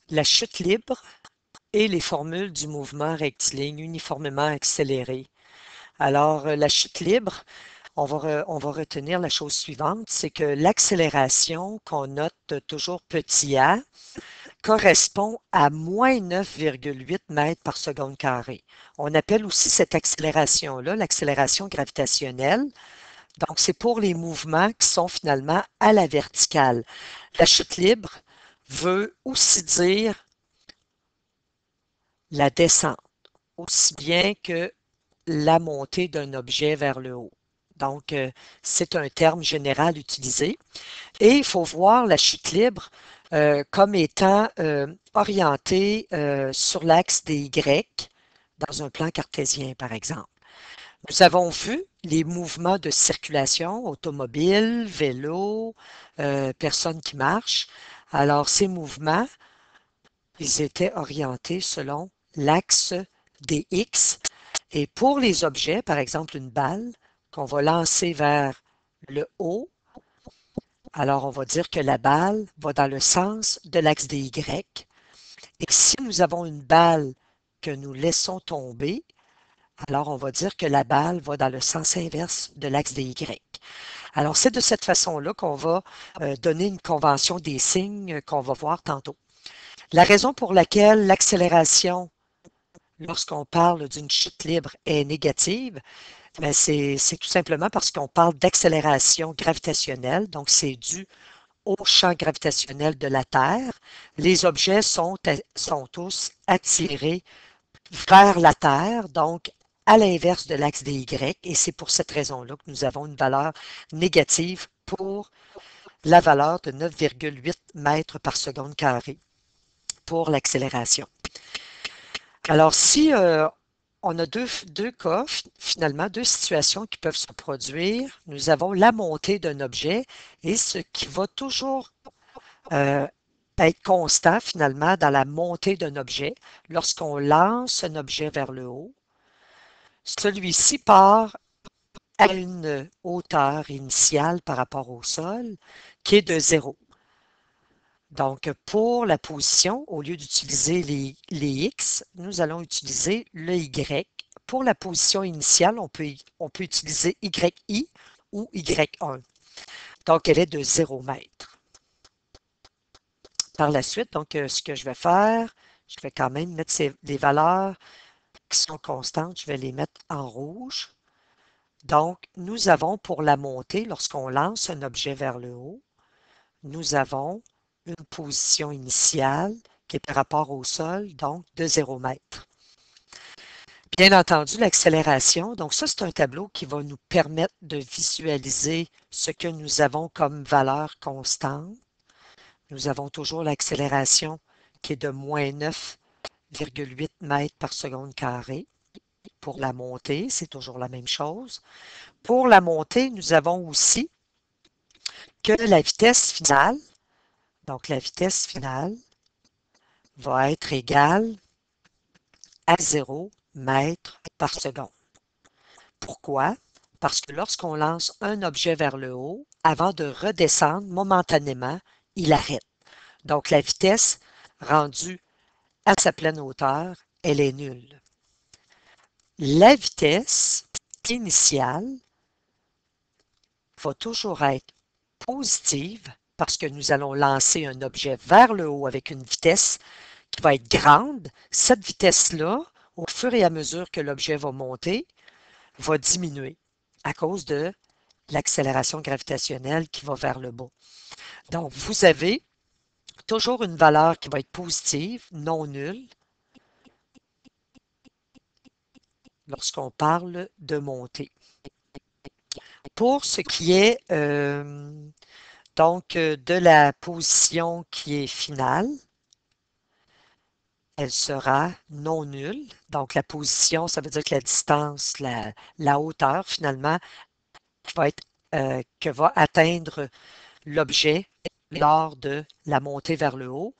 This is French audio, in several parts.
la chute libre et les formules du mouvement rectiligne uniformément accéléré. Alors, la chute libre, on va retenir la chose suivante, c'est que l'accélération qu'on note toujours petit a correspond à moins 9,8 mètres par seconde carrée. On appelle aussi cette accélération-là l'accélération gravitationnelle. Donc, c'est pour les mouvements qui sont finalement à la verticale. La chute libre veut aussi dire la descente, aussi bien que la montée d'un objet vers le haut. Donc, c'est un terme général utilisé. Et il faut voir la chute libre comme étant orientée sur l'axe des Y dans un plan cartésien, par exemple. Nous avons vu les mouvements de circulation, automobile, vélo, personnes qui marchent. Alors, ces mouvements, ils étaient orientés selon l'axe des X. Et pour les objets, par exemple une balle qu'on va lancer vers le haut, alors on va dire que la balle va dans le sens de l'axe des Y. Et si nous avons une balle que nous laissons tomber, alors on va dire que la balle va dans le sens inverse de l'axe des Y. Alors c'est de cette façon-là qu'on va donner une convention des signes qu'on va voir tantôt. La raison pour laquelle l'accélération, lorsqu'on parle d'une chute libre, est négative, ben c'est tout simplement parce qu'on parle d'accélération gravitationnelle, donc c'est dû au champ gravitationnel de la Terre. Les objets sont tous attirés vers la Terre, donc à l'inverse de l'axe des Y, et c'est pour cette raison-là que nous avons une valeur négative pour la valeur de 9,8 mètres par seconde carrée pour l'accélération. Alors, si on a deux cas, finalement, deux situations qui peuvent se produire, nous avons la montée d'un objet et ce qui va toujours être constant, finalement, dans la montée d'un objet, lorsqu'on lance un objet vers le haut, celui-ci part à une hauteur initiale par rapport au sol qui est de 0. Donc, pour la position, au lieu d'utiliser les X, nous allons utiliser le Y. Pour la position initiale, on peut utiliser YI ou Y1. Donc, elle est de 0 mètre. Par la suite, donc, ce que je vais faire, je vais quand même mettre les valeurs qui sont constantes, je vais les mettre en rouge. Donc, nous avons pour la montée, lorsqu'on lance un objet vers le haut, nous avons une position initiale qui est par rapport au sol, donc de 0 mètre. Bien entendu, l'accélération, donc ça, c'est un tableau qui va nous permettre de visualiser ce que nous avons comme valeur constante. Nous avons toujours l'accélération qui est de moins 9,8 mètres par seconde carrée. Pour la montée, c'est toujours la même chose. Pour la montée, nous avons aussi que la vitesse finale, donc la vitesse finale va être égale à 0 mètres par seconde. Pourquoi? Parce que lorsqu'on lance un objet vers le haut, avant de redescendre momentanément, il arrête. Donc la vitesse rendue à sa pleine hauteur, elle est nulle. La vitesse initiale va toujours être positive parce que nous allons lancer un objet vers le haut avec une vitesse qui va être grande. Cette vitesse-là, au fur et à mesure que l'objet va monter, va diminuer à cause de l'accélération gravitationnelle qui va vers le bas. Donc, vous avez toujours une valeur qui va être positive, non nulle, lorsqu'on parle de montée. Pour ce qui est donc de la position qui est finale, elle sera non nulle. Donc, la position, ça veut dire que la distance, la hauteur, finalement, que va atteindre l'objet lors de la montée vers le haut,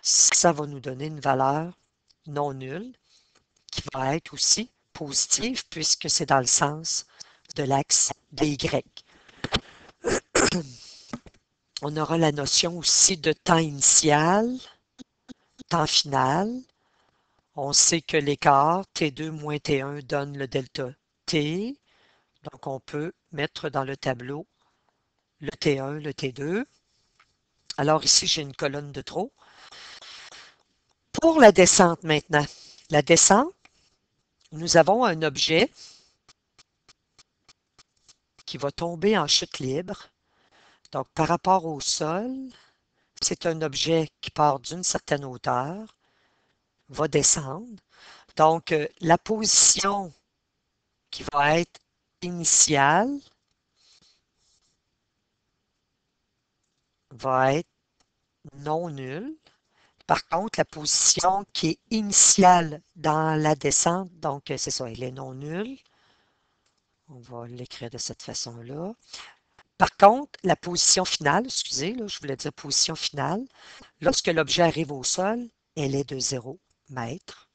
ça va nous donner une valeur non nulle qui va être aussi positive puisque c'est dans le sens de l'axe des Y. On aura la notion aussi de temps initial temps final, on sait que l'écart T2 moins T1 donne le delta T. Donc, on peut mettre dans le tableau le T1, le T2. Alors ici, j'ai une colonne de trop. Pour la descente maintenant, la descente, nous avons un objet qui va tomber en chute libre. Donc, par rapport au sol, c'est un objet qui part d'une certaine hauteur, va descendre. Donc, la position qui va être initiale va être non nulle. Par contre, la position qui est initiale dans la descente, donc c'est ça, elle est non nulle. On va l'écrire de cette façon-là. Par contre, la position finale, excusez, là, je voulais dire position finale, lorsque l'objet arrive au sol, elle est de 0 mètres.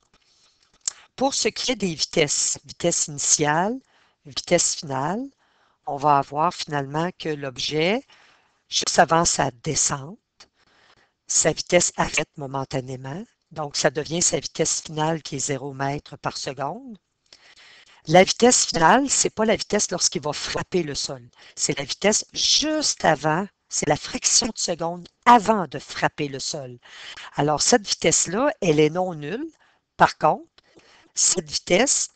Pour ce qui est des vitesses, vitesse initiale, vitesse finale, on va avoir finalement que l'objet, juste avant sa descente, sa vitesse arrête momentanément. Donc, ça devient sa vitesse finale qui est 0 mètres par seconde. La vitesse finale, ce n'est pas la vitesse lorsqu'il va frapper le sol. C'est la vitesse juste avant, c'est la fraction de seconde avant de frapper le sol. Alors, cette vitesse-là, elle est non nulle. Par contre, cette vitesse,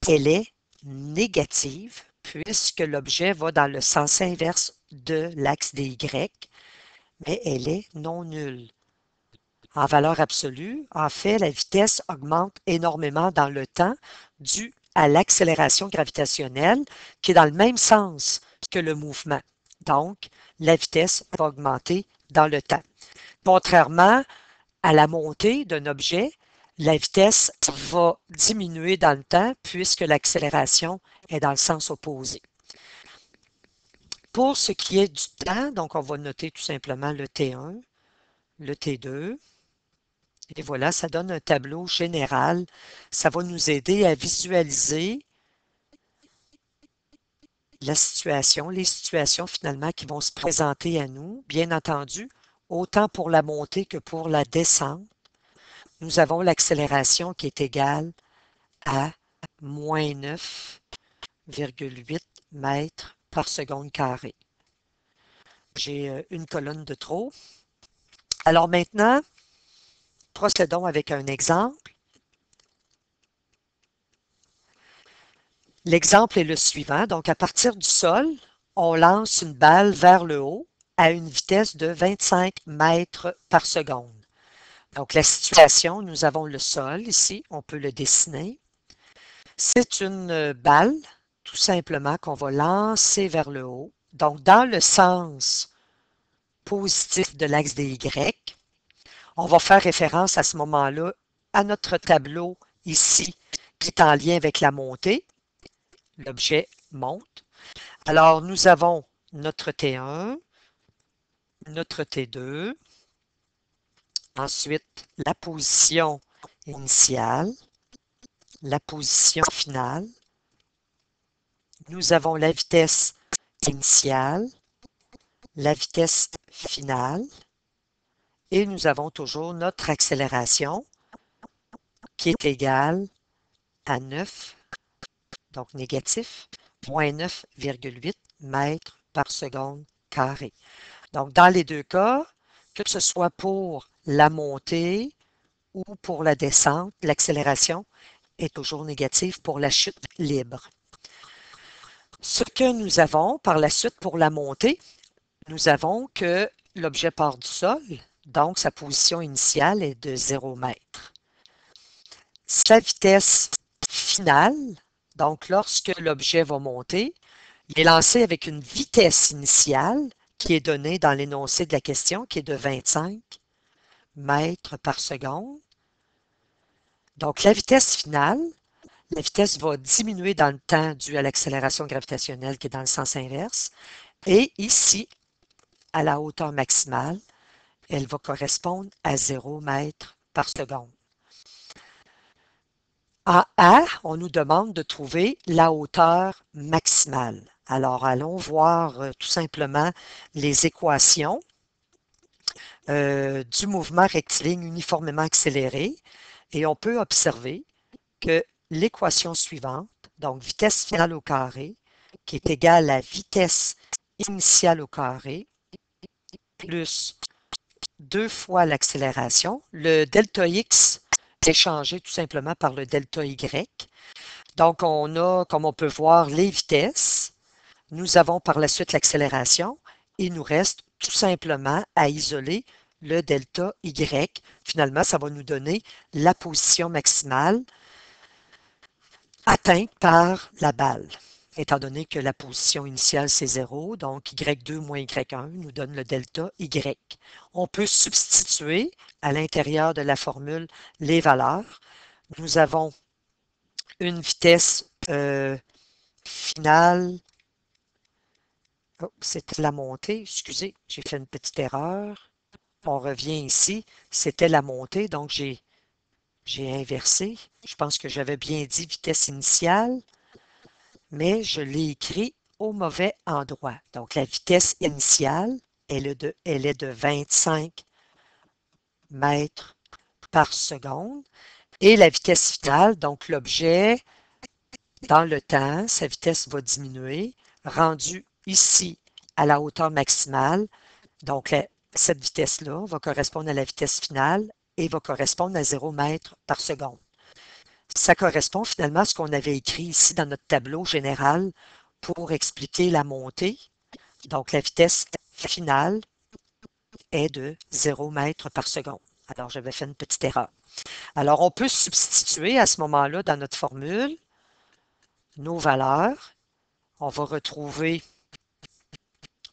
elle est négative puisque l'objet va dans le sens inverse de l'axe des Y, mais elle est non nulle. En valeur absolue, en fait, la vitesse augmente énormément dans le temps dû à l'accélération gravitationnelle qui est dans le même sens que le mouvement. Donc, la vitesse va augmenter dans le temps. Contrairement à la montée d'un objet, la vitesse va diminuer dans le temps puisque l'accélération est dans le sens opposé. Pour ce qui est du temps, donc on va noter tout simplement le T1, le T2. Et voilà, ça donne un tableau général. Ça va nous aider à visualiser la situation, les situations finalement qui vont se présenter à nous. Bien entendu, autant pour la montée que pour la descente, nous avons l'accélération qui est égale à moins 9,8 mètres par seconde carrée. J'ai une colonne de trop. Alors maintenant, procédons avec un exemple. L'exemple est le suivant. Donc, à partir du sol, on lance une balle vers le haut à une vitesse de 25 mètres par seconde. Donc, la situation, nous avons le sol ici, on peut le dessiner. C'est une balle, tout simplement, qu'on va lancer vers le haut. Donc, dans le sens positif de l'axe des Y, on va faire référence à ce moment-là à notre tableau ici, qui est en lien avec la montée. L'objet monte. Alors, nous avons notre T1, notre T2, ensuite la position initiale, la position finale. Nous avons la vitesse initiale, la vitesse finale, et nous avons toujours notre accélération qui est égale à 9, donc négatif, moins 9,8 mètres par seconde carrée. Donc, dans les deux cas, que ce soit pour la montée ou pour la descente, l'accélération est toujours négative pour la chute libre. Ce que nous avons par la suite pour la montée, nous avons que l'objet part du sol, donc sa position initiale est de 0 mètre. Sa vitesse finale, donc lorsque l'objet va monter, il est lancé avec une vitesse initiale qui est donnée dans l'énoncé de la question, qui est de 25 mètres par seconde. Donc, la vitesse finale, la vitesse va diminuer dans le temps dû à l'accélération gravitationnelle qui est dans le sens inverse. Et ici, à la hauteur maximale, elle va correspondre à 0 mètres par seconde. En A, on nous demande de trouver la hauteur maximale. Alors, allons voir tout simplement les équations. du mouvement rectiligne uniformément accéléré et on peut observer que l'équation suivante, donc vitesse finale au carré, qui est égale à vitesse initiale au carré, plus 2 fois l'accélération. Le delta x est changé tout simplement par le delta y. Donc, on a, comme on peut voir, les vitesses. Nous avons par la suite l'accélération. Il nous reste tout simplement à isoler le delta y. Finalement, ça va nous donner la position maximale atteinte par la balle. Étant donné que la position initiale, c'est 0, donc y2 moins y1 nous donne le delta y. On peut substituer à l'intérieur de la formule les valeurs. Nous avons une vitesse finale. Oh, c'était la montée. Excusez, j'ai fait une petite erreur. On revient ici. C'était la montée, donc j'ai inversé. Je pense que j'avais bien dit vitesse initiale, mais je l'ai écrit au mauvais endroit. Donc, la vitesse initiale, elle est de 25 mètres par seconde. Et la vitesse finale, donc l'objet, dans le temps, sa vitesse va diminuer, rendu ici à la hauteur maximale. Donc, cette vitesse-là va correspondre à la vitesse finale et va correspondre à 0 mètres par seconde. Ça correspond finalement à ce qu'on avait écrit ici dans notre tableau général pour expliquer la montée. Donc, la vitesse finale est de 0 mètres par seconde. Alors, j'avais fait une petite erreur. Alors, on peut substituer à ce moment-là dans notre formule nos valeurs. On va retrouver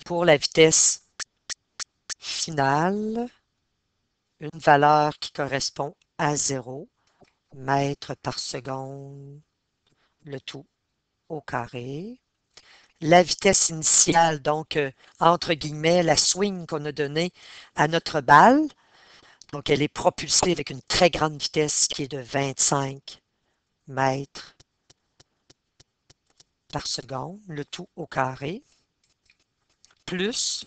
pour la vitesse finale une valeur qui correspond à 0 mètres par seconde, le tout au carré. La vitesse initiale, donc, entre guillemets, la swing qu'on a donnée à notre balle. Donc, elle est propulsée avec une très grande vitesse qui est de 25 mètres par seconde, le tout au carré, plus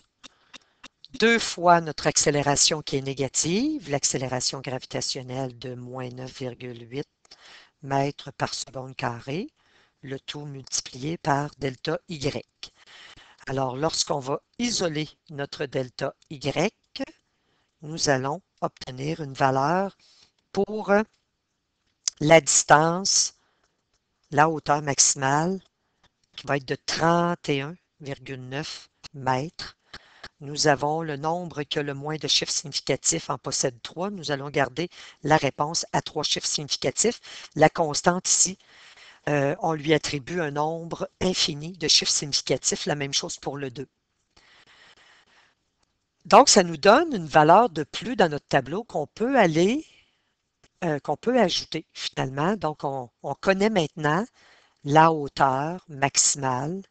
2 fois notre accélération qui est négative, l'accélération gravitationnelle de moins 9,8 mètres par seconde carré, le tout multiplié par delta Y. Alors, lorsqu'on va isoler notre delta Y, nous allons obtenir une valeur pour la distance, la hauteur maximale, qui va être de 31,9 mètres. Nous avons le nombre qui a le moins de chiffres significatifs en possède 3. Nous allons garder la réponse à 3 chiffres significatifs. La constante ici, on lui attribue un nombre infini de chiffres significatifs. La même chose pour le 2. Donc, ça nous donne une valeur de plus dans notre tableau qu'on peut qu'on peut ajouter finalement. Donc, on connaît maintenant la hauteur maximale,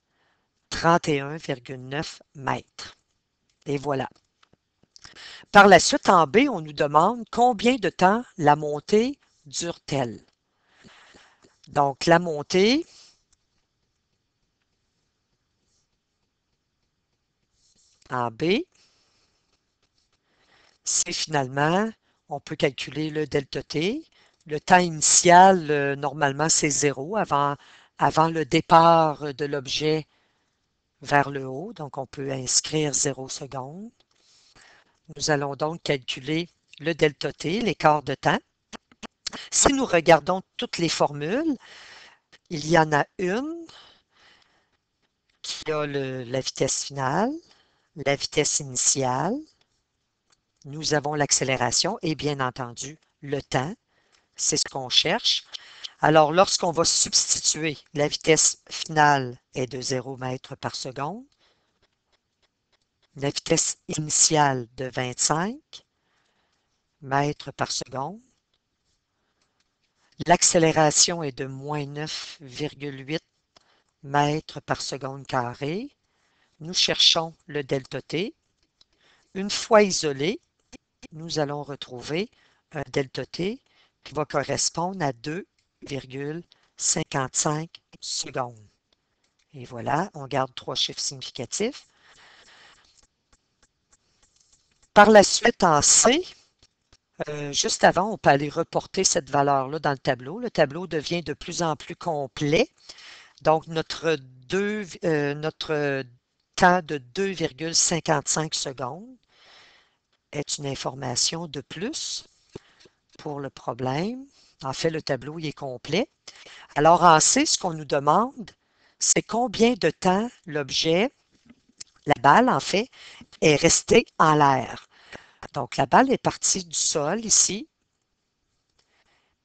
31,9 mètres. Et voilà. Par la suite, en B, on nous demande combien de temps la montée dure-t-elle. Donc, la montée, en B, c'est finalement, on peut calculer le delta T. Le temps initial, normalement, c'est 0 avant le départ de l'objet vers le haut. Donc, on peut inscrire 0 secondes. Nous allons donc calculer le delta T, l'écart de temps. Si nous regardons toutes les formules, il y en a une qui a la vitesse finale, la vitesse initiale, nous avons l'accélération et bien entendu le temps, c'est ce qu'on cherche. Alors lorsqu'on va substituer, la vitesse finale est de 0 mètres par seconde, la vitesse initiale de 25 mètres par seconde, l'accélération est de moins 9,8 mètres par seconde carré. Nous cherchons le delta T. Une fois isolé, nous allons retrouver un delta T qui va correspondre à 2,55 secondes. Et voilà, on garde 3 chiffres significatifs. Par la suite, en C, juste avant, on peut aller reporter cette valeur-là dans le tableau. Le tableau devient de plus en plus complet. Donc, notre temps de 2,55 secondes est une information de plus pour le problème. En fait, le tableau il est complet. Alors, en C, ce qu'on nous demande, c'est combien de temps l'objet, la balle en fait, est restée en l'air. Donc, la balle est partie du sol ici.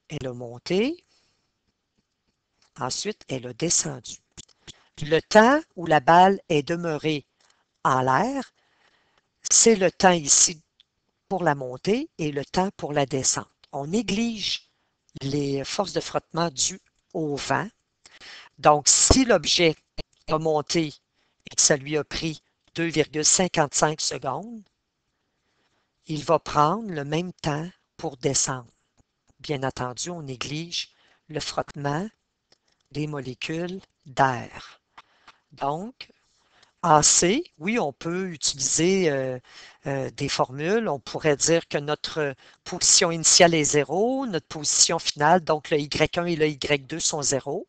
Elle a monté. Ensuite, elle a descendu. Le temps où la balle est demeurée en l'air, c'est le temps ici pour la montée et le temps pour la descente. On néglige les forces de frottement dues au vent. Donc, si l'objet a monté et que ça lui a pris 2,55 secondes, il va prendre le même temps pour descendre. Bien entendu, on néglige le frottement des molécules d'air. Donc, en C, oui, on peut utiliser des formules. On pourrait dire que notre position initiale est 0, notre position finale, donc le Y1 et le Y2 sont 0.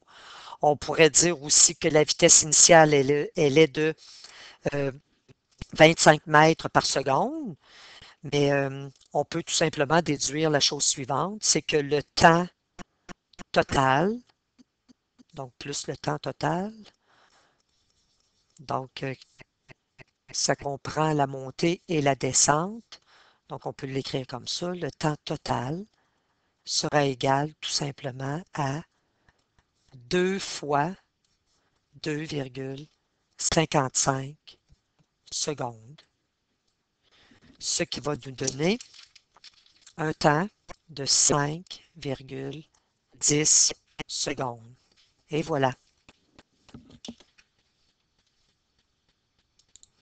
On pourrait dire aussi que la vitesse initiale, elle est de 25 mètres par seconde, mais on peut tout simplement déduire la chose suivante, c'est que le temps total, donc plus le temps total, donc ça comprend la montée et la descente, donc on peut l'écrire comme ça, le temps total sera égal tout simplement à 2 fois 2,55 secondes, ce qui va nous donner un temps de 5,10 secondes. Et voilà.